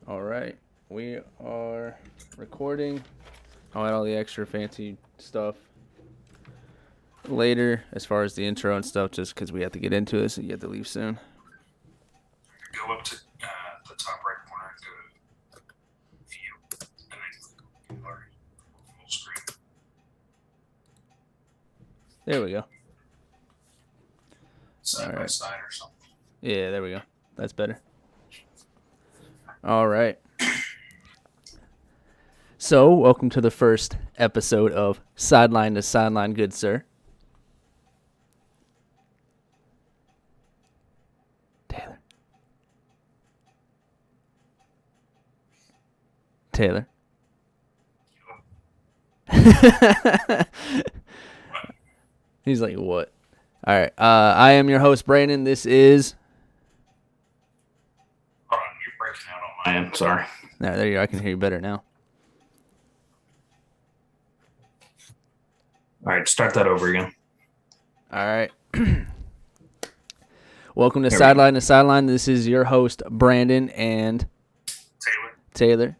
All right, we are recording. I'll add all the extra fancy stuff later as far as the intro and stuff, just because we have to get into this and you have to leave soon. Go up to the top right corner and go to View, and then click on full screen. There we go. Side by side or something. Yeah, there we go. That's better. All right. So, welcome to the first episode of Sideline to Sideline, good sir. Taylor. He's like, what? All right. I am your host, Brandon. This is... Hold on, you're breaking out on my end. Sorry. No, there you go. I can hear you better now. All right, start that over again. All right. Welcome to Sideline to Sideline. This is your host, Brandon and Taylor.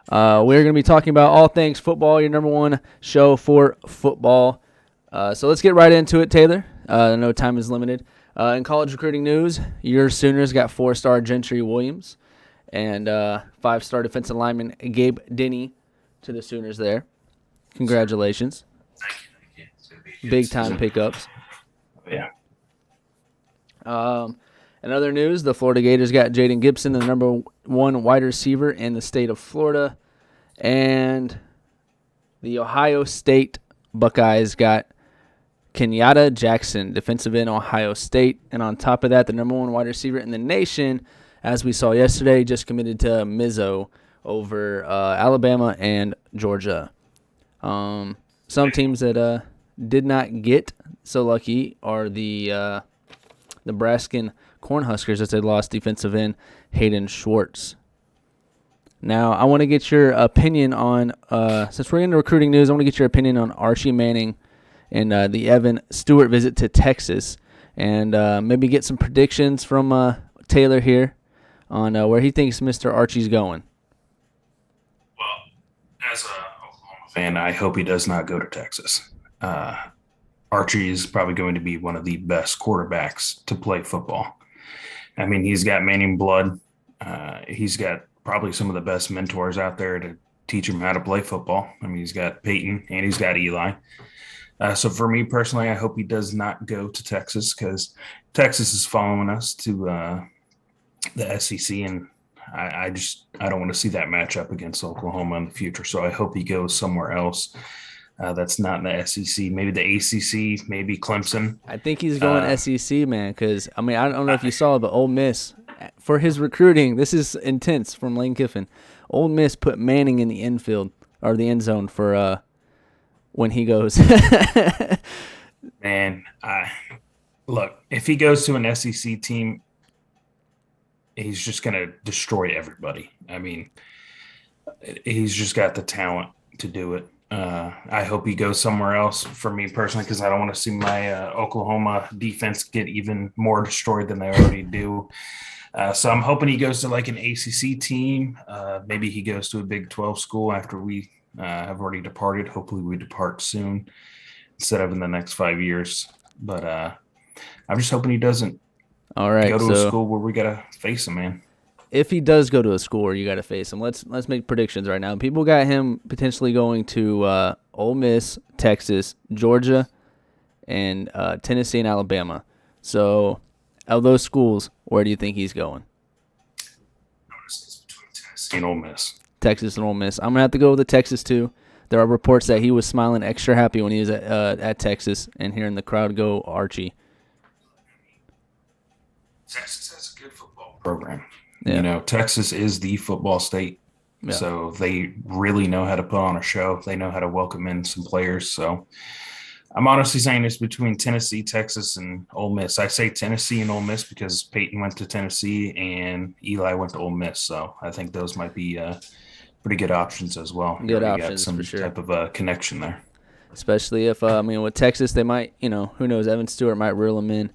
We're going to be talking about all things football, your number one show for football. So let's get right into it, Taylor. I know time is limited. In college recruiting news, your Sooners got 4-star Gentry Williams and 5-star defensive lineman Gabe Denny to the Sooners there. Congratulations. Thank you. Big-time pickups. Yeah. In other news, the Florida Gators got Jaden Gibson, the number one wide receiver in the state of Florida. And the Ohio State Buckeyes got Kenyatta Jackson, defensive end, Ohio State. And on top of that, the number one wide receiver in the nation, as we saw yesterday, just committed to Mizzo over Alabama and Georgia. Some teams that did not get so lucky are the Nebraskan Cornhuskers, as they lost defensive end Hayden Schwartz. Now, I want to get your opinion on, since we're into recruiting news, I want to get your opinion on Archie Manning and the Evan Stewart visit to Texas, and maybe get some predictions from Taylor here on where he thinks Mr. Archie's going. Well, as a Oklahoma fan, I hope he does not go to Texas. Archie is probably going to be one of the best quarterbacks to play football. I mean, he's got Manning blood. He's got probably some of the best mentors out there to teach him how to play football. I mean, he's got Peyton and he's got Eli. So for me personally, I hope he does not go to Texas, because Texas is following us to the SEC, and I don't want to see that matchup against Oklahoma in the future. So I hope he goes somewhere else. That's not in the SEC, maybe the ACC, maybe Clemson. I think he's going SEC, man, because, I mean, I don't know if you saw, but Ole Miss, for his recruiting, this is intense from Lane Kiffin. Ole Miss put Manning in the infield, or the end zone for when he goes. Man, look, if he goes to an SEC team, he's just going to destroy everybody. I mean, he's just got the talent to do it. I hope he goes somewhere else, for me personally, because I don't want to see my Oklahoma defense get even more destroyed than they already do. So I'm hoping he goes to like an ACC team. Maybe he goes to a Big 12 school after we have already departed. Hopefully we depart soon instead of in the next 5 years. But I'm just hoping he doesn't go to a school where we got to face him, man. If he does go to a school where you got to face him, let's make predictions right now. People got him potentially going to Ole Miss, Texas, Georgia, and Tennessee and Alabama. So, of those schools, where do you think he's going? I'm going to say it's between Tennessee and Ole Miss. Texas and Ole Miss. I'm going to have to go with the Texas, too. There are reports that he was smiling extra happy when he was at Texas, and hearing the crowd go Archie. Texas has a good football program. Yeah. You know, Texas is the football state, so they really know how to put on a show. They know how to welcome in some players. So I'm honestly saying it's between Tennessee, Texas, and Ole Miss. I say Tennessee and Ole Miss because Peyton went to Tennessee and Eli went to Ole Miss. So I think those might be pretty good options as well. Good options, got some for sure. Type of a connection there. Especially if, with Texas, they might, who knows, Evan Stewart might reel him in.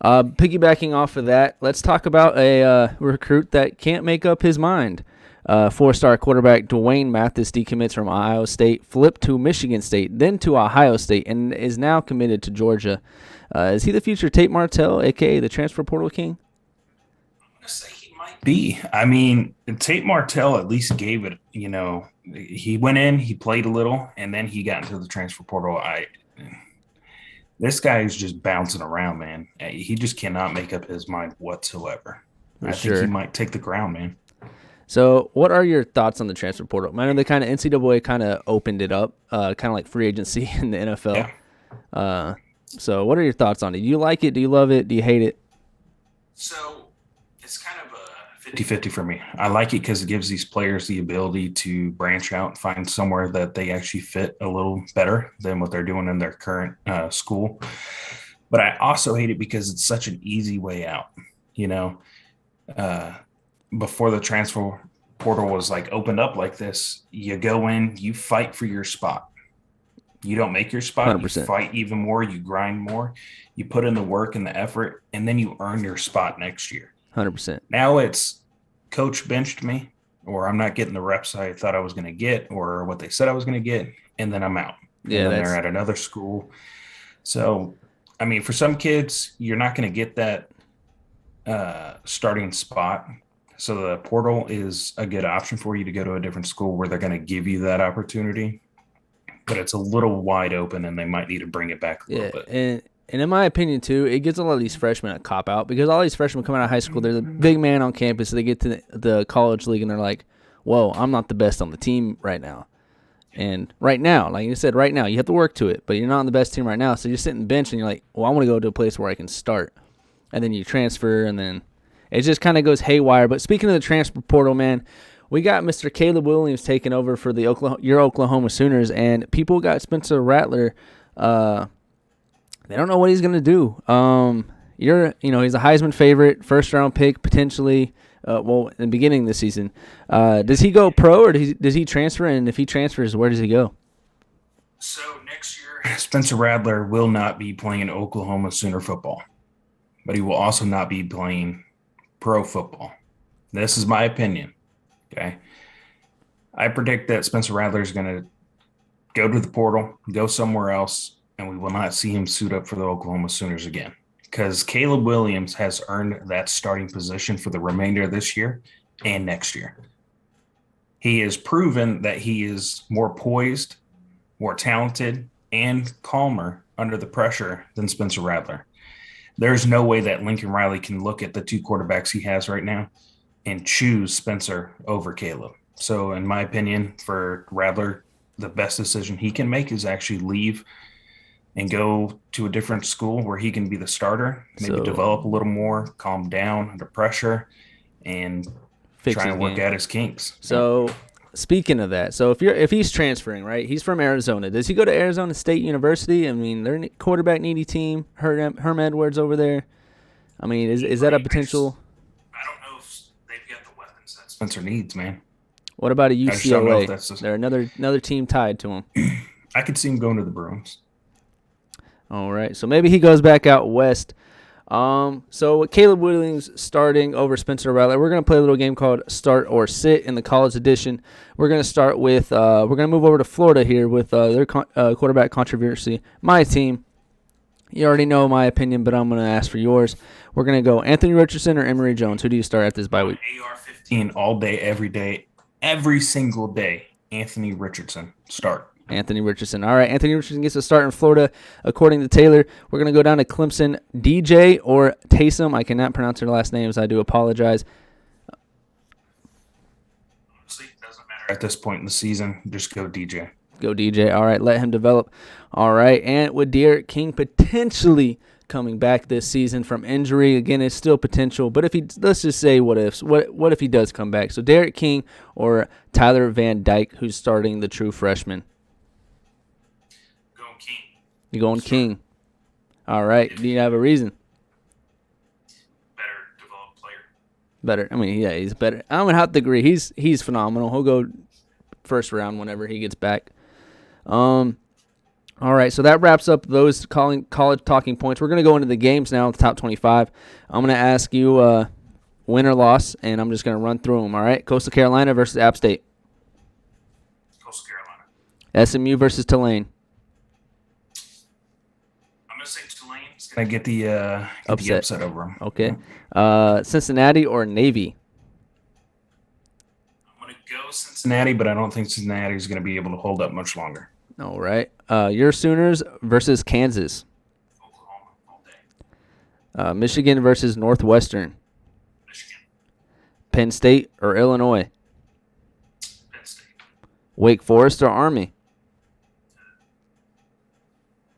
Piggybacking off of that, let's talk about a recruit that can't make up his mind. Four-star quarterback Dwayne Mathis decommits from Ohio State, flipped to Michigan State, then to Ohio State, and is now committed to Georgia. Is he the future Tate Martell, a.k.a. the transfer portal king? I'm going to say he might be. I mean, Tate Martell at least gave it, he went in, he played a little, and then he got into the transfer portal. This guy is just bouncing around, man. He just cannot make up his mind whatsoever. I think he might take the ground, man. So what are your thoughts on the transfer portal? I know the kind of NCAA kind of opened it up, kind of like free agency in the NFL. Yeah. So what are your thoughts on it? Do you like it? Do you love it? Do you hate it? So it's kind of a 50-50 for me. I like it because it gives these players the ability to branch out and find somewhere that they actually fit a little better than what they're doing in their current school. But I also hate it because it's such an easy way out, before the transfer portal was like opened up like this, you go in, you fight for your spot. You don't make your spot, 100%. You fight even more, you grind more, you put in the work and the effort, and then you earn your spot next year. 100%. Now it's coach benched me, or I'm not getting the reps I thought I was going to get, or what they said I was going to get, and then I'm out. Yeah, and then they're at another school. So, I mean, for some kids, you're not going to get that starting spot. So the portal is a good option for you to go to a different school where they're going to give you that opportunity. But it's a little wide open, and they might need to bring it back a little bit. And in my opinion, too, it gives a lot of these freshmen a cop-out because all these freshmen come out of high school, they're the big man on campus, so they get to the college league, and they're like, whoa, I'm not the best on the team right now. And right now, like you said, right now, you have to work to it, but you're not on the best team right now, so you're sitting on the bench, and you're like, well, I want to go to a place where I can start. And then you transfer, and then it just kind of goes haywire. But speaking of the transfer portal, man, we got Mr. Caleb Williams taking over for your Oklahoma Sooners, and people got Spencer Rattler. They don't know what he's going to do. He's a Heisman favorite, first-round pick, potentially, in the beginning of the season. Does he go pro, or does he transfer? And if he transfers, where does he go? So next year, Spencer Rattler will not be playing Oklahoma Sooner football, but he will also not be playing pro football. This is my opinion. Okay. I predict that Spencer Rattler is going to go to the portal, go somewhere else, and we will not see him suit up for the Oklahoma Sooners again because Caleb Williams has earned that starting position for the remainder of this year and next year. He has proven that he is more poised, more talented, and calmer under the pressure than Spencer Rattler. There's no way that Lincoln Riley can look at the two quarterbacks he has right now and choose Spencer over Caleb. So in my opinion, for Rattler, the best decision he can make is actually leave and go to a different school where he can be the starter, maybe develop a little more, calm down under pressure, and try and work out his kinks. So speaking of that, so if he's transferring, right, he's from Arizona. Does he go to Arizona State University? I mean, they're a quarterback needy team. Herm Edwards over there. I mean, is that a potential? I don't know if they've got the weapons that Spencer needs, man. What about a UCLA? They're another team tied to him. I could see him going to the Bruins. All right, so maybe he goes back out west. So with Caleb Williams starting over Spencer Rattler, we're going to play a little game called Start or Sit in the college edition. We're going to start with we're going to move over to Florida here with their quarterback controversy. My team. You already know my opinion, but I'm going to ask for yours. We're going to go Anthony Richardson or Emory Jones. Who do you start at this bye week? AR-15 all day, every day, every single day. Anthony Richardson, start. Anthony Richardson. All right, Anthony Richardson gets a start in Florida. According to Taylor, we're going to go down to Clemson. DJ or Taysom. I cannot pronounce their last names. I do apologize. Honestly, it doesn't matter at this point in the season. Just go DJ. Go DJ. All right, let him develop. All right, and with Derek King potentially coming back this season from injury, again, it's still potential. But let's just say what ifs. What if he does come back? So Derek King or Tyler Van Dyke, who's starting the true freshman. King. You're going King. All right. Do you have a reason? Better developed player. Better. I mean, yeah, he's better. I'm going to have to agree. He's phenomenal. He'll go first round whenever he gets back. All right, so that wraps up those college talking points. We're going to go into the games now, the top 25. I'm going to ask you win or loss, and I'm just going to run through them, all right? Coastal Carolina versus App State. Coastal Carolina. SMU versus Tulane. I'm going to say Tulane's going to get the upset over them. Okay. Cincinnati or Navy? I'm going to go Cincinnati, but I don't think Cincinnati is going to be able to hold up much longer. All right. Your Sooners versus Kansas. Oklahoma all day. Michigan versus Northwestern. Michigan. Penn State or Illinois? Penn State. Wake Forest or Army?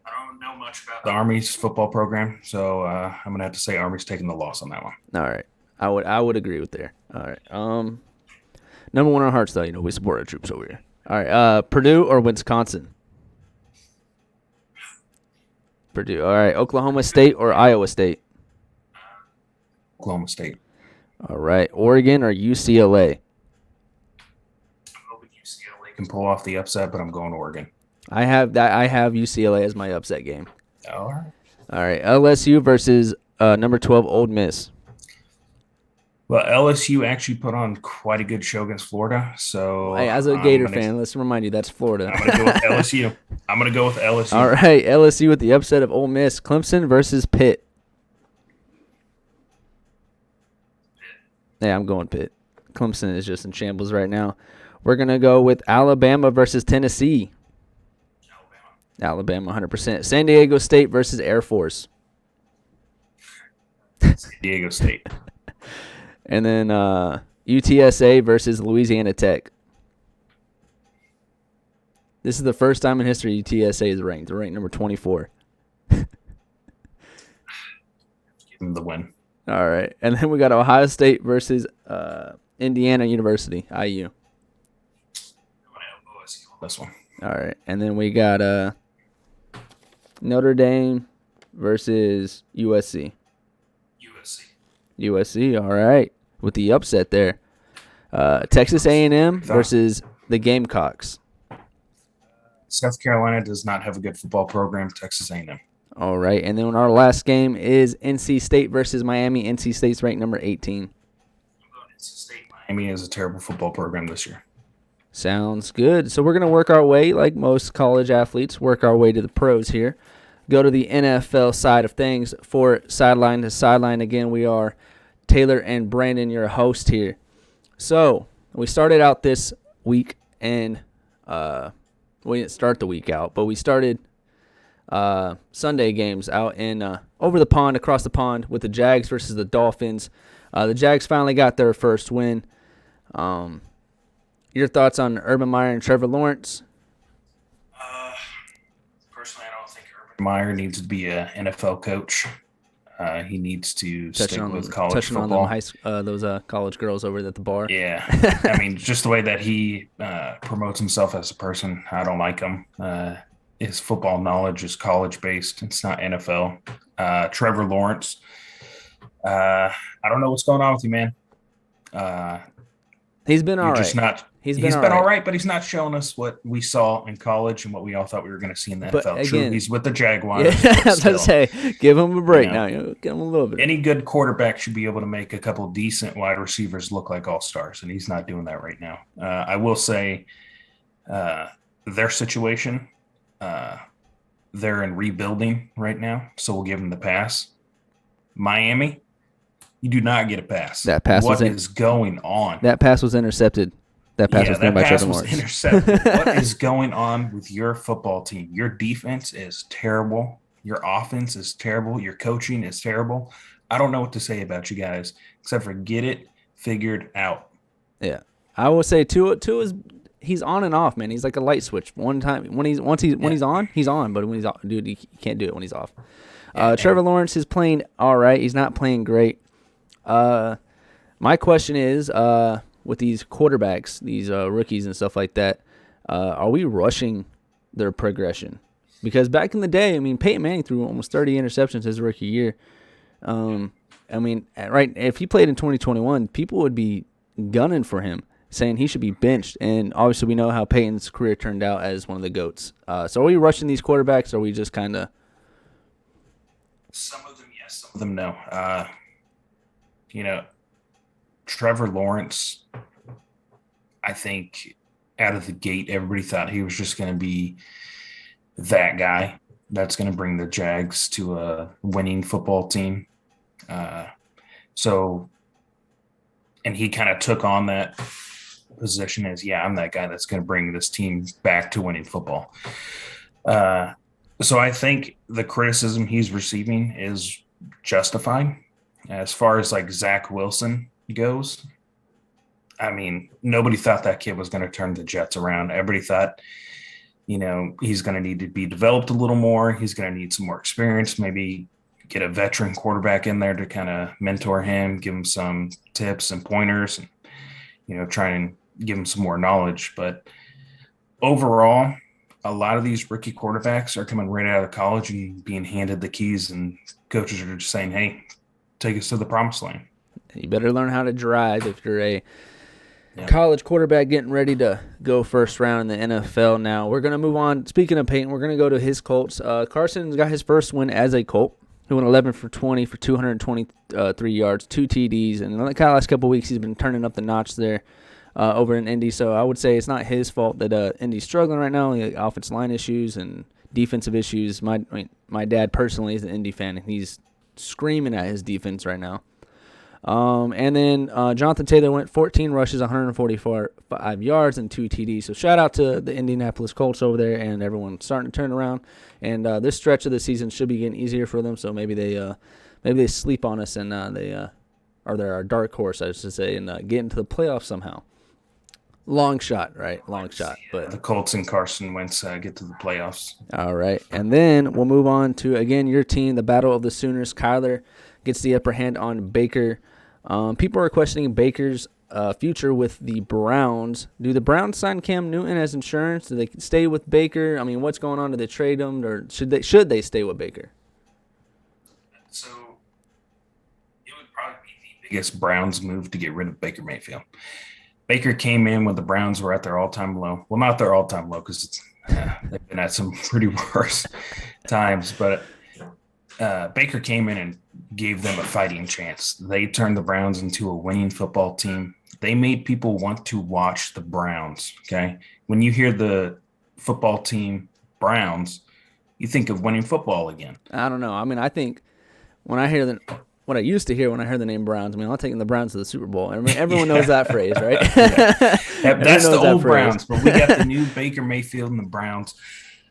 I don't know much about the Army's football program, so I'm going to have to say Army's taking the loss on that one. All right. I would agree with there. All right. Number one on our hearts, though. We support our troops over here. All right. Purdue or Wisconsin? Purdue. All right. Oklahoma State or Iowa State? Oklahoma State. All right. Oregon or UCLA? I'm hoping UCLA can pull off the upset, but I'm going Oregon. I have UCLA as my upset game. All right. All right. LSU versus number 12 Ole Miss. Well, LSU actually put on quite a good show against Florida. So, hey, as a Gator fan, let's remind you that's Florida. I'm going to go with LSU. I'm going to go with LSU. All right, LSU with the upset of Ole Miss. Clemson versus Pitt. Yeah, I'm going Pitt. Clemson is just in shambles right now. We're going to go with Alabama versus Tennessee. Alabama, 100%. San Diego State versus Air Force. San Diego State. And then UTSA versus Louisiana Tech. This is the first time in history UTSA is ranked. They're ranked number 24. Give them the win. All right. And then we got Ohio State versus Indiana University, IU. This one. All right. And then we got Notre Dame versus USC. USC, all right. With the upset there. Texas A&M versus the Gamecocks. South Carolina does not have a good football program. Texas A&M. All right. And then our last game is NC State versus Miami. NC State's ranked number 18. I'm going NC State. Miami is a terrible football program this year. Sounds good. So we're going to work our way, like most college athletes, work our way to the pros here. Go to the NFL side of things for Sideline to Sideline. Again, we are Taylor and Brandon, your host here. So we started out this week, and we didn't start the week out, but we started Sunday games out in over the pond, across the pond, with the Jags versus the Dolphins. The Jags finally got their first win. Your thoughts on Urban Meyer and Trevor Lawrence? Personally, I don't think Urban Meyer needs to be an NFL coach. He needs to stick with college football. On those college girls over at the bar. Yeah. I mean, just the way that he promotes himself as a person, I don't like him. His football knowledge is college-based. It's not NFL. Trevor Lawrence, I don't know what's going on with you, man. He's been all right. He's been all right, but he's not showing us what we saw in college and what we all thought we were going to see in the NFL. Again, true, he's with the Jaguars. Yeah, I was going to say, give him a break now. Give him a little bit. Any good quarterback should be able to make a couple decent wide receivers look like all-stars, and he's not doing that right now. I will say their situation, they're in rebuilding right now, so we'll give them the pass. Miami, you do not get a pass. That pass what is going on? That pass was intercepted. That pass was thrown by Trevor Lawrence. Intercepted. What is going on with your football team? Your defense is terrible. Your offense is terrible. Your coaching is terrible. I don't know what to say about you guys except for get it figured out. Yeah, I will say Tua is he's on and off, man. He's like a light switch. One time when he's on, he's on. But when he's off, dude, he can't do it when he's off. Trevor Lawrence is playing all right. He's not playing great. My question is, with these quarterbacks, these rookies and stuff like that, are we rushing their progression? Because back in the day, I mean, Peyton Manning threw almost 30 interceptions his rookie year. I mean, right, if he played in 2021, people would be gunning for him, saying he should be benched. And obviously, we know how Peyton's career turned out as one of the GOATs. So are we rushing these quarterbacks, or are we just kind of... Some of them, yes. Some of them, no. Trevor Lawrence, I think out of the gate, everybody thought he was just going to be that guy that's going to bring the Jags to a winning football team. Uh, so, and he kind of took on that position as, yeah, I'm that guy that's going to bring this team back to winning football. So I think the criticism he's receiving is justified. As far as like Zach Wilson goes, I mean, nobody thought that kid was going to turn the Jets around. Everybody thought, he's going to need to be developed a little more. He's going to need some more experience, maybe get a veteran quarterback in there to kind of mentor him, give him some tips and pointers, and, try and give him some more knowledge. But overall, a lot of these rookie quarterbacks are coming right out of college and being handed the keys, and coaches are just saying, hey, take us to the promised land. You better learn how to drive if you're a college quarterback getting ready to go first round in the NFL now. We're going to move on. Speaking of Peyton, we're going to go to his Colts. Carson's got his first win as a Colt. He went 11 for 20 for 223 yards, 2 TDs. And the last couple of weeks, he's been turning up the notch there over in Indy. So I would say it's not his fault that Indy's struggling right now. Offensive line issues and defensive issues. My dad personally is an Indy fan, and he's screaming at his defense right now. And then Jonathan Taylor went 14 rushes, 145 yards, and 2 TDs. So shout out to the Indianapolis Colts over there, and everyone starting to turn around. And this stretch of the season should be getting easier for them. So maybe they sleep on us and they're our dark horse, I should say, and get into the playoffs somehow. Long shot, right? Long shot. But the Colts and Carson Wentz get to the playoffs. All right, and then we'll move on to again your team, the Battle of the Sooners. Kyler gets the upper hand on Baker. People are questioning Baker's future with the Browns. Do the Browns sign Cam Newton as insurance? Do they stay with Baker? I mean, what's going on? Do they trade him, or should they stay with Baker? So it would probably be the biggest Browns move to get rid of Baker Mayfield. Baker came in when the Browns were at their all-time low. Well, not their all-time low because they've been at some pretty worse times, but Baker came in and gave them a fighting chance. They turned the Browns into a winning football team. They made people want to watch the Browns, okay? When you hear the football team Browns, you think of winning football again. I don't know. I mean, I think when I hear what I used to hear when I heard the name Browns, I mean, I'm taking the Browns to the Super Bowl. I mean, everyone knows that phrase, right? That's the old Browns, but we got the new Baker Mayfield and the Browns.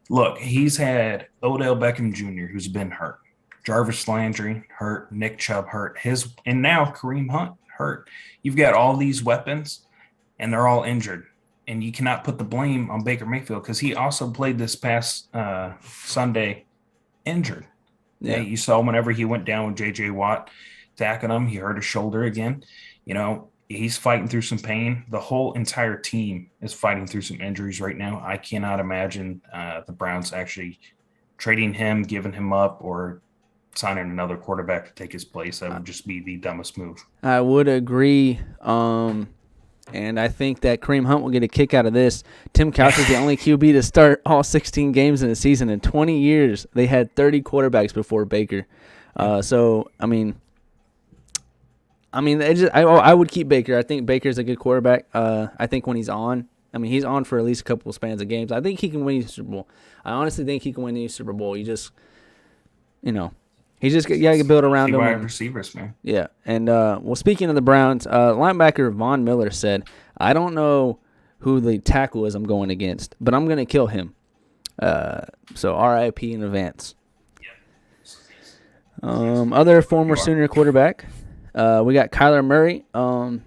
Look, he's had Odell Beckham Jr., who's been hurt. Jarvis Landry hurt, Nick Chubb hurt, and now Kareem Hunt hurt. You've got all these weapons, and they're all injured. And you cannot put the blame on Baker Mayfield because he also played this past Sunday injured. Yeah, you saw whenever he went down with J.J. Watt attacking him, he hurt his shoulder again. He's fighting through some pain. The whole entire team is fighting through some injuries right now. I cannot imagine the Browns actually trading him, giving him up, or signing another quarterback to take his place. That would just be the dumbest move. I would agree. And I think that Kareem Hunt will get a kick out of this. Tim Couch is the only QB to start all 16 games in a season. In 20 years, they had 30 quarterbacks before Baker. So, I would keep Baker. I think Baker's a good quarterback. I think when he's on, he's on for at least a couple of spans of games. I think he can win the Super Bowl. I honestly think he can win the Super Bowl. You just, he's just got to build around him. Wide receivers, man. Yeah. And, speaking of the Browns, linebacker Von Miller said, I don't know who the tackle is I'm going against, but I'm going to kill him. So RIP in advance. Yeah. Other former Sooner quarterback, we got Kyler Murray. Can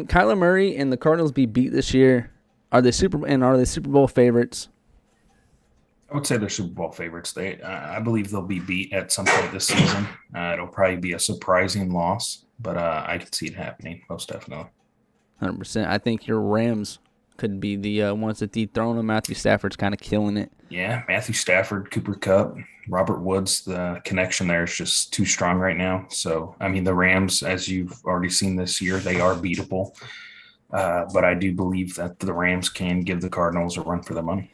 Kyler Murray and the Cardinals be beat this year? Are they Super Bowl favorites? I would say they're Super Bowl favorites. I believe they'll be beat at some point this season. It'll probably be a surprising loss, but I can see it happening, most definitely. 100%. I think your Rams could be the ones that dethrone them. Matthew Stafford's kind of killing it. Yeah, Matthew Stafford, Cooper Kupp, Robert Woods, the connection there is just too strong right now. So, the Rams, as you've already seen this year, they are beatable. But I do believe that the Rams can give the Cardinals a run for their money.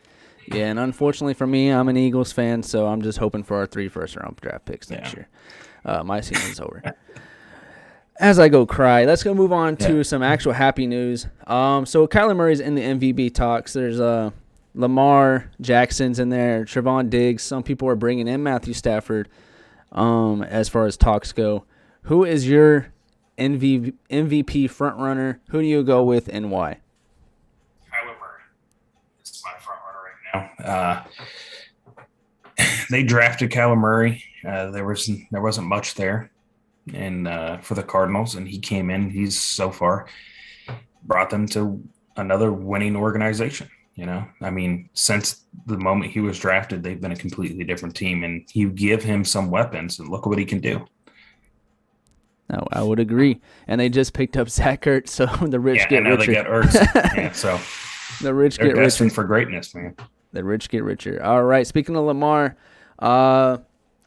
Yeah, and unfortunately for me, I'm an Eagles fan, so I'm just hoping for our 3 first-round draft picks next year. My season's over. As I go cry, let's go move on to some actual happy news. So Kyler Murray's in the MVP talks. There's Lamar Jackson's in there, Trevon Diggs. Some people are bringing in Matthew Stafford. As far as talks go, who is your MVP front runner? Who do you go with and why? Kyler Murray is my front runner right now. They drafted Kyler Murray. There wasn't much there. And for the Cardinals, and he came in. He's so far brought them to another winning organization. I mean, since the moment he was drafted, they've been a completely different team. And you give him some weapons, and look what he can do. No, I would agree. And they just picked up Zach Ertz, so the rich get richer. They got Ertz. So the rich get richer. Destined for greatness, man. The rich get richer. All right. Speaking of Lamar,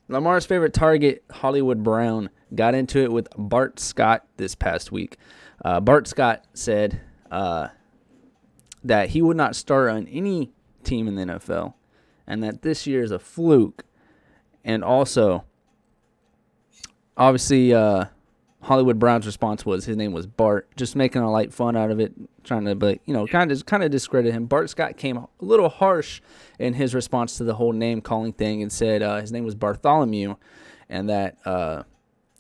Lamar's favorite target, Hollywood Brown, got into it with Bart Scott this past week. Bart Scott said that he would not start on any team in the NFL and that this year is a fluke. And also, obviously, Hollywood Brown's response was his name was Bart, just making a light fun out of it, trying to, but kind of discredit him. Bart Scott came a little harsh in his response to the whole name calling thing and said his name was Bartholomew, and that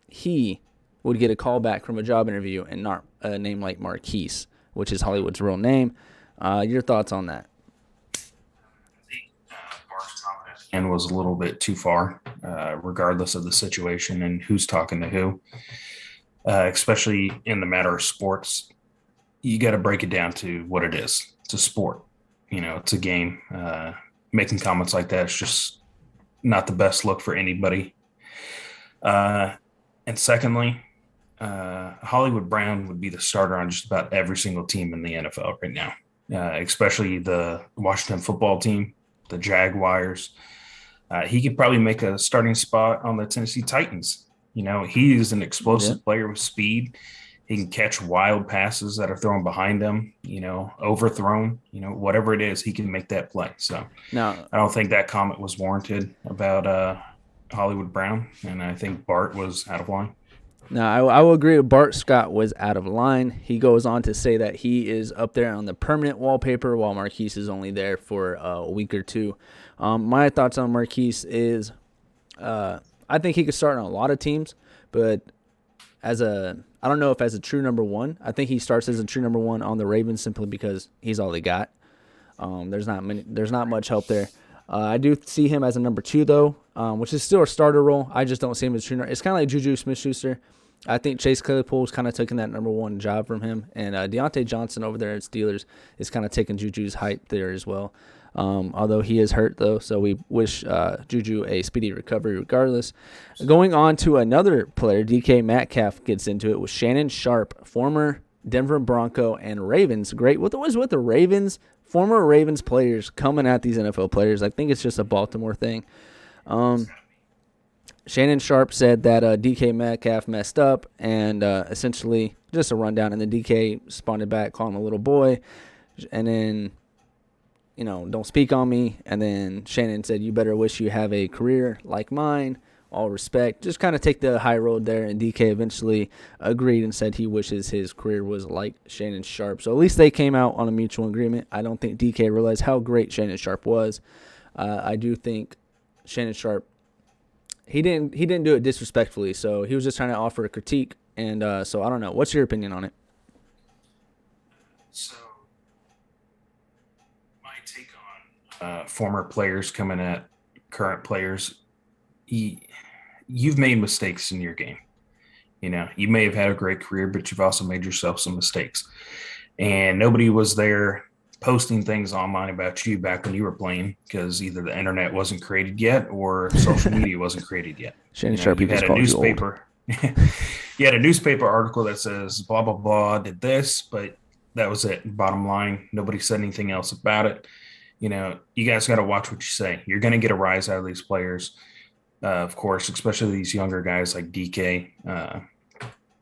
he would get a call back from a job interview and not a name like Marquise, which is Hollywood's real name. Your thoughts on that? Bart's confidence and was a little bit too far, regardless of the situation and who's talking to who. Especially in the matter of sports, you got to break it down to what it is. It's a sport, it's a game. Making comments like that is just not the best look for anybody. And secondly, Hollywood Brown would be the starter on just about every single team in the NFL right now, especially the Washington football team, the Jaguars. He could probably make a starting spot on the Tennessee Titans. He is an explosive player with speed. He can catch wild passes that are thrown behind him, overthrown, whatever it is, he can make that play. So no, I don't think that comment was warranted about Hollywood Brown, and I think Bart was out of line. No, I will agree with Bart Scott was out of line. He goes on to say that he is up there on the permanent wallpaper while Marquise is only there for a week or two. My thoughts on Marquise is I think he could start on a lot of teams, but I don't know if as a true number one. I think he starts as a true number one on the Ravens simply because he's all they got. There's not much help there. I do see him as a number two though, which is still a starter role. I just don't see him as true. It's kind of like Juju Smith-Schuster. I think Chase Claypool's kind of taking that number one job from him, and Deontay Johnson over there at Steelers is kind of taking Juju's height there as well. Although he is hurt, though, so we wish Juju a speedy recovery regardless. Going on to another player, DK Metcalf gets into it with Shannon Sharp, former Denver Bronco and Ravens. Great. What was with the Ravens? Former Ravens players coming at these NFL players. I think it's just a Baltimore thing. Shannon Sharp said that DK Metcalf messed up and essentially just a rundown. And then DK responded back, calling him a little boy. And then, don't speak on me. And then Shannon said, you better wish you have a career like mine. All respect. Just kind of take the high road there. And DK eventually agreed and said he wishes his career was like Shannon Sharp. So at least they came out on a mutual agreement. I don't think DK realized how great Shannon Sharp was. I do think Shannon Sharp, he didn't do it disrespectfully. So he was just trying to offer a critique. And so I don't know. What's your opinion on it? So my take on former players coming at current players, you've made mistakes in your game. You may have had a great career, but you've also made yourself some mistakes. And nobody was there posting things online about you back when you were playing because either the internet wasn't created yet or social media wasn't created yet. Shannon Sharp, you had a newspaper. You had a newspaper article that says blah, blah, blah, did this, but that was it. Bottom line, nobody said anything else about it. You guys got to watch what you say. You're going to get a rise out of these players. Of course, especially these younger guys like DK,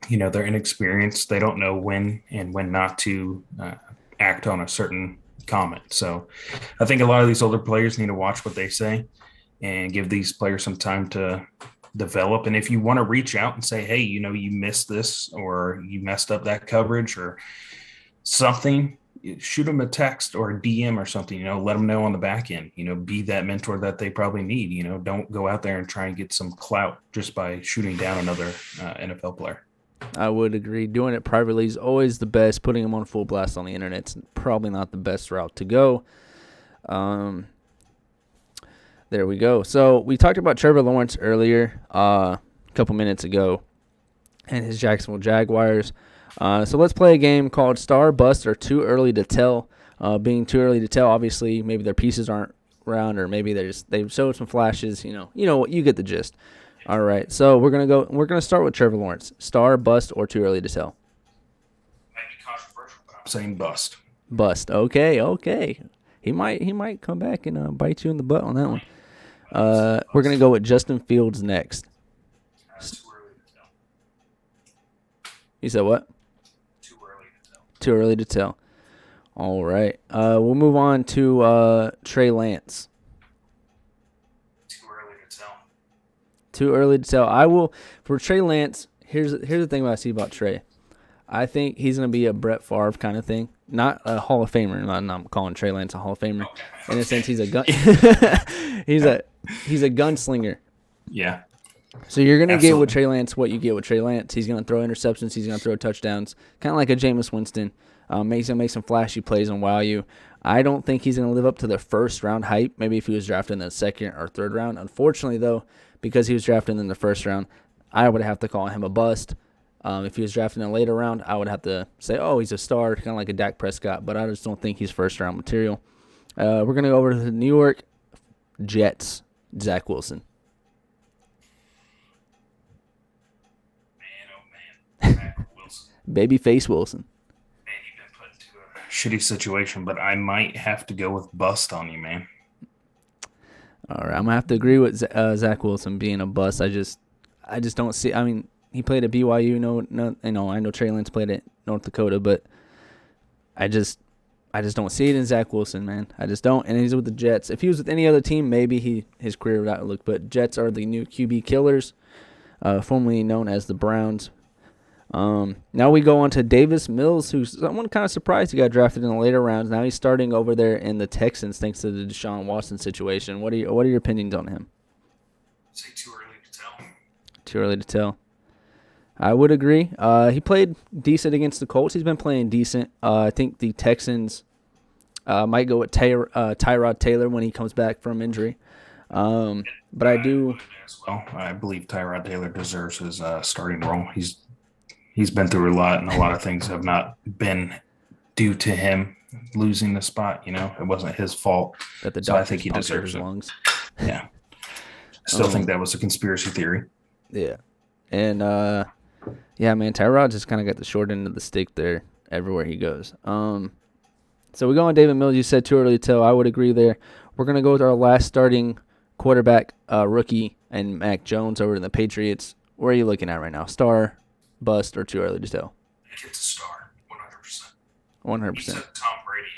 they're inexperienced. They don't know when and when not to act on a certain comment. So I think a lot of these older players need to watch what they say and give these players some time to develop. And if you want to reach out and say, hey, you missed this or you messed up that coverage or something, shoot them a text or a DM or something, let them know on the back end, be that mentor that they probably need. Don't go out there and try and get some clout just by shooting down another NFL player. I would agree. Doing it privately is always the best. Putting them on full blast on the internet's probably not the best route to go. There we go. So we talked about Trevor Lawrence earlier, a couple minutes ago, and his Jacksonville Jaguars. So let's play a game called Star Bust or Too Early to Tell. Being too early to tell, obviously, maybe their pieces aren't round, or maybe they've showed some flashes. You get the gist. All right, so we're gonna start with Trevor Lawrence. Star, bust, or too early to tell? Might be controversial, but I'm saying bust. Bust. Okay. He might come back and bite you in the butt on that one. We're gonna go with Justin Fields next. Too early to tell. You said what? Too early to tell. Too early to tell. All right. We'll move on to Trey Lance. Too early to tell. Too early to tell. I will for Trey Lance. Here's the thing I see about Trey. I think he's gonna be a Brett Favre kind of thing, not a Hall of Famer. I'm calling Trey Lance a Hall of Famer. In a sense, he's a gun. he's a gunslinger. Yeah. So you're gonna get with Trey Lance what you get with Trey Lance. He's gonna throw interceptions. He's gonna throw touchdowns, kind of like a Jameis Winston. He's gonna make some flashy plays and wow you. I don't think he's gonna live up to the first round hype. Maybe if he was drafted in the second or third round. Unfortunately, though, because he was drafted in the first round, I would have to call him a bust. If he was drafted in a later round, I would have to say, oh, he's a star, kind of like a Dak Prescott. But I just don't think he's first round material. We're gonna go over to the New York Jets. Zach Wilson. Zach Wilson. Babyface Wilson. Man, you've been put into a shitty situation, but I might have to go with bust on you, man. All right, I'm gonna have to agree with Zach Wilson being a bust. I just don't see. I mean, he played at BYU. I know Trey Lance played at North Dakota, but I just don't see it in Zach Wilson, man. I just don't. And he's with the Jets. If he was with any other team, maybe his career would outlook. But Jets are the new QB killers, formerly known as the Browns. Now we go on to Davis Mills, who's someone kind of surprised he got drafted in the later rounds. Now he's starting over there in the Texans thanks to the Deshaun Watson situation. What are your opinions on him? Say too early to tell. Too early to tell. I would agree. He played decent against the Colts. He's been playing decent. I think the Texans might go with Tyrod Taylor when he comes back from injury. But I do. As well, I believe Tyrod Taylor deserves his starting role. He's been through a lot, and a lot of things have not been due to him losing the spot. It wasn't his fault. So I think he deserves his it. lungs. Yeah. I still think that was a conspiracy theory. Yeah. And, yeah, man, Tyrod just kind of got the short end of the stick there everywhere he goes. So we go on David Mills. You said too early to tell. I would agree there. We're going to go with our last starting quarterback, rookie, and Mac Jones over to the Patriots. Where are you looking at right now? Star, bust, or too early to tell? It's a star, 100%. 100%. He took Tom Brady,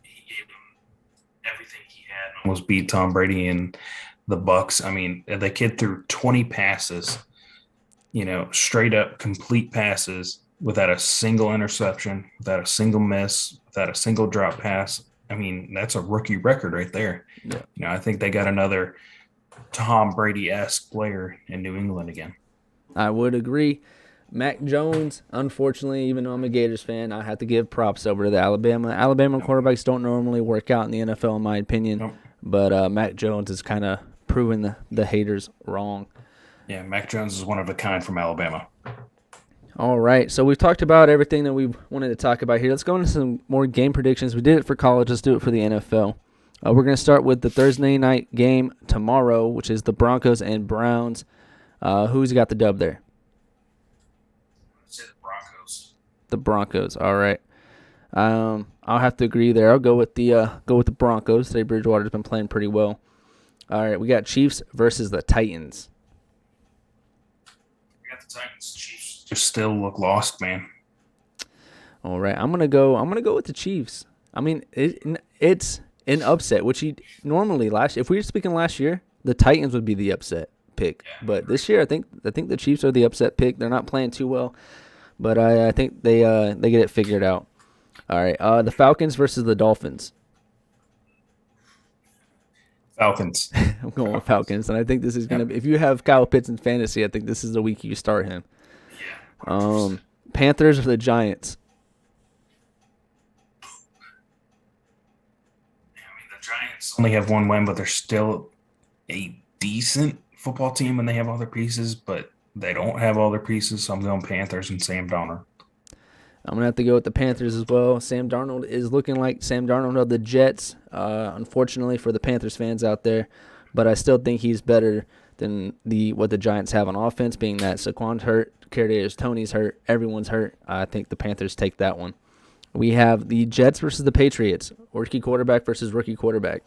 and he gave him everything he had. Almost beat Tom Brady and the Bucks. I mean, the kid threw 20 passes, straight up complete passes without a single interception, without a single miss, without a single drop pass. I mean, that's a rookie record right there. Yeah. I think they got another Tom Brady-esque player in New England again. I would agree. Mac Jones, unfortunately, even though I'm a Gators fan, I have to give props over to the Alabama. Alabama quarterbacks don't normally work out in the NFL, in my opinion. Nope. But Mac Jones is kind of proving the haters wrong. Yeah, Mac Jones is one of a kind from Alabama. All right, so we've talked about everything that we wanted to talk about here. Let's go into some more game predictions. We did it for college. Let's do it for the NFL. We're going to start with the Thursday night game tomorrow, which is the Broncos and Browns. Who's got the dub there? I'd say the Broncos. The Broncos. All right. I'll have to agree there. I'll go with the Broncos. Teddy Bridgewater's been playing pretty well. All right, we got Chiefs versus the Titans. We got the Titans. Chiefs just still look lost, man. All right, I'm gonna go with the Chiefs. I mean, it's an upset, which normally if we were speaking last year, the Titans would be the upset. pick. But this year, I think the Chiefs are the upset pick. They're not playing too well, but I think they get it figured out. All right, the Falcons versus the Dolphins. Falcons. I'm going with Falcons, and I think this is gonna be. If you have Kyle Pitts in fantasy, I think this is the week you start him. Yeah. Panthers or the Giants. The Giants only have one win, but they're still a decent football team when they have all their pieces, but they don't have all their pieces, so I'm going Panthers and Sam Darnold. I'm going to have to go with the Panthers as well. Sam Darnold is looking like Sam Darnold of the Jets, unfortunately for the Panthers fans out there, but I still think he's better than what the Giants have on offense, being that Saquon's hurt, Kadarius Toney's hurt, everyone's hurt. I think the Panthers take that one. We have the Jets versus the Patriots, rookie quarterback versus rookie quarterback.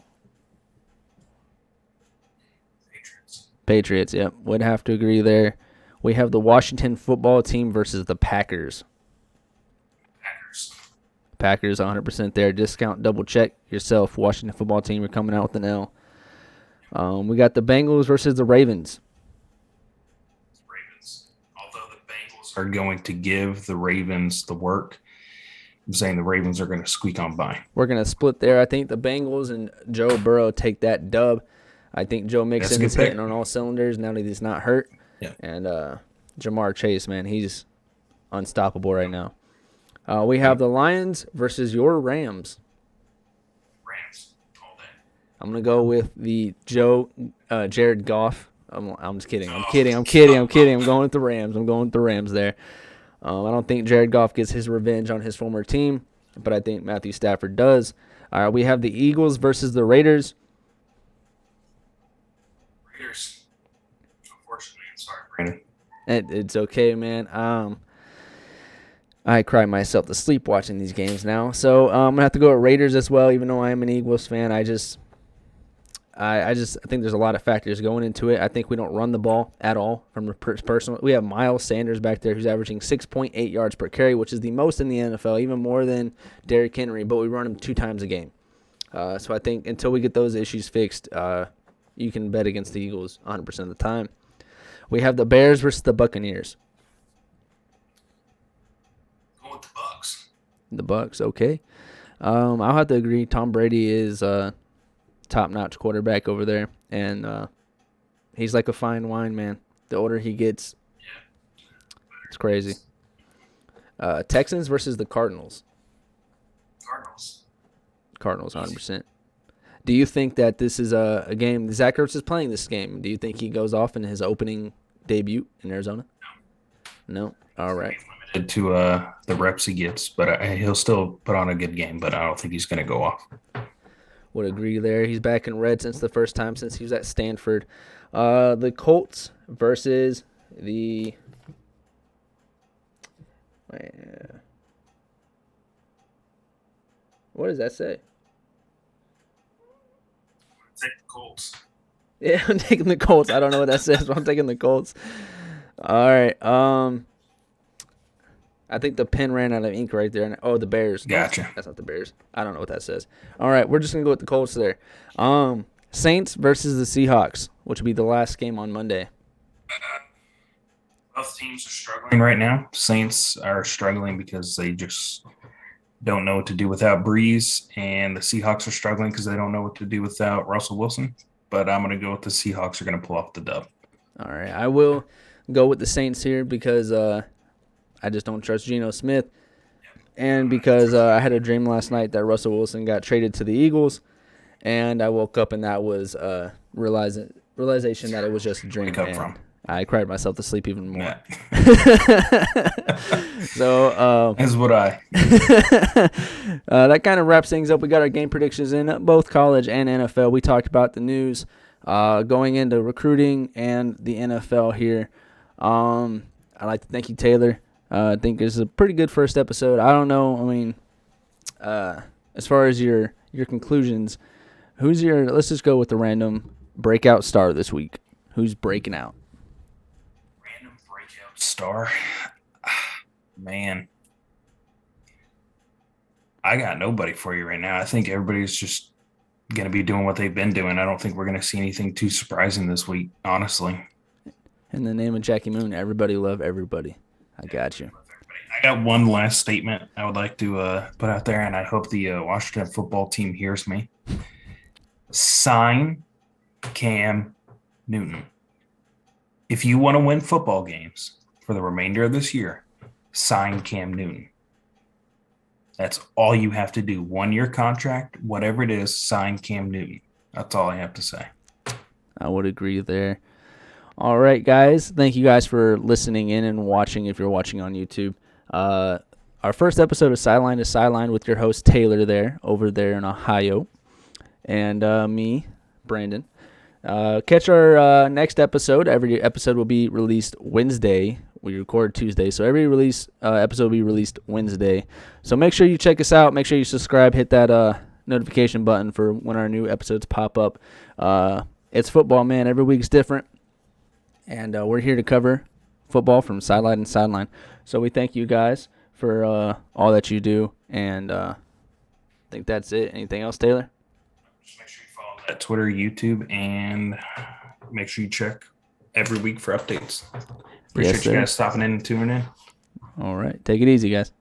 Patriots, yep. Would have to agree there. We have the Washington football team versus the Packers. Packers 100% there. Discount, double check yourself. Washington football team, you're coming out with an L. We got the Bengals versus the Ravens. Although the Bengals are going to give the Ravens the work, I'm saying the Ravens are going to squeak on by. We're going to split there. I think the Bengals and Joe Burrow take that dub. I think Joe Mixon is hitting on all cylinders now that he's not hurt. Yeah. And Jamar Chase, man, he's unstoppable right now. We have the Lions versus your Rams. Rams all day. I'm going to go with the Jared Goff. I'm just kidding. I'm kidding. I'm going with the Rams. I'm going with the Rams there. I don't think Jared Goff gets his revenge on his former team, but I think Matthew Stafford does. All right, we have the Eagles versus the Raiders. Raiders. Unfortunately, I'm sorry, Brandon. It's okay, man. I cry myself to sleep watching these games now. So I'm going to have to go with Raiders as well, even though I am an Eagles fan. I think there's a lot of factors going into it. I think we don't run the ball at all from a personal. We have Miles Sanders back there who's averaging 6.8 yards per carry, which is the most in the NFL, even more than Derrick Henry, but we run him 2 times a game. So I think until we get those issues fixed, you can bet against the Eagles 100% of the time. We have the Bears versus the Buccaneers. Go with the Bucks. The Bucks, okay. I'll have to agree. Tom Brady is top-notch quarterback over there, and he's like a fine wine, man. The older he gets, it's crazy. Texans versus the Cardinals. Cardinals, 100%. Do you think that this is a game? Zach Ertz is playing this game. Do you think he goes off in his opening debut in Arizona? No? All right. Limited to the reps he gets, but he'll still put on a good game, but I don't think he's going to go off. Would agree there. He's back in red since the first time since he was at Stanford. The Colts versus the what does that say? Take the Colts. Yeah, I'm taking the Colts. I don't know what that says, but I'm taking the Colts. All right. I think the pen ran out of ink right there. Oh, the Bears. Gotcha. No, that's not the Bears. I don't know what that says. All right, we're just going to go with the Colts there. Saints versus the Seahawks, which will be the last game on Monday. Both teams are struggling right now. Saints are struggling because they just don't know what to do without Breeze, and the Seahawks are struggling because they don't know what to do without Russell Wilson. But I'm going to go with the Seahawks are going to pull off the dub. All right, I will go with the Saints here because I just don't trust Geno Smith. And because I had a dream last night that Russell Wilson got traded to the Eagles, and I woke up and that was realization that it was just a dream. And I cried myself to sleep even more. So as would I. That kind of wraps things up. We got our game predictions in both college and NFL. We talked about the news going into recruiting and the NFL here. I'd like to thank you, Taylor. I think it's a pretty good first episode. I don't know. I mean, as far as your conclusions, let's just go with the random breakout star this week. Who's breaking out? Random breakout star? Man. I got nobody for you right now. I think everybody's just going to be doing what they've been doing. I don't think we're going to see anything too surprising this week, honestly. In the name of Jackie Moon, everybody love everybody. I got you. I got one last statement I would like to put out there, and I hope the Washington football team hears me. Sign Cam Newton. If you want to win football games for the remainder of this year, sign Cam Newton. That's all you have to do. 1-year contract, whatever it is, sign Cam Newton. That's all I have to say. I would agree there. All right, guys. Thank you guys for listening in and watching if you're watching on YouTube. Our first episode of Sideline to Sideline with your host Taylor there, over there in Ohio, and me, Brandon. Catch our next episode. Every episode will be released Wednesday. We record Tuesday, so every episode will be released Wednesday. So make sure you check us out. Make sure you subscribe. Hit that notification button for when our new episodes pop up. It's football, man. Every week's different, and we're here to cover football from sideline to sideline. So we thank you guys for all that you do, and I think that's it. Anything else, Taylor? Just make sure you follow that Twitter, YouTube, and make sure you check every week for updates. Appreciate you guys stopping in and tuning in. All right. Take it easy, guys.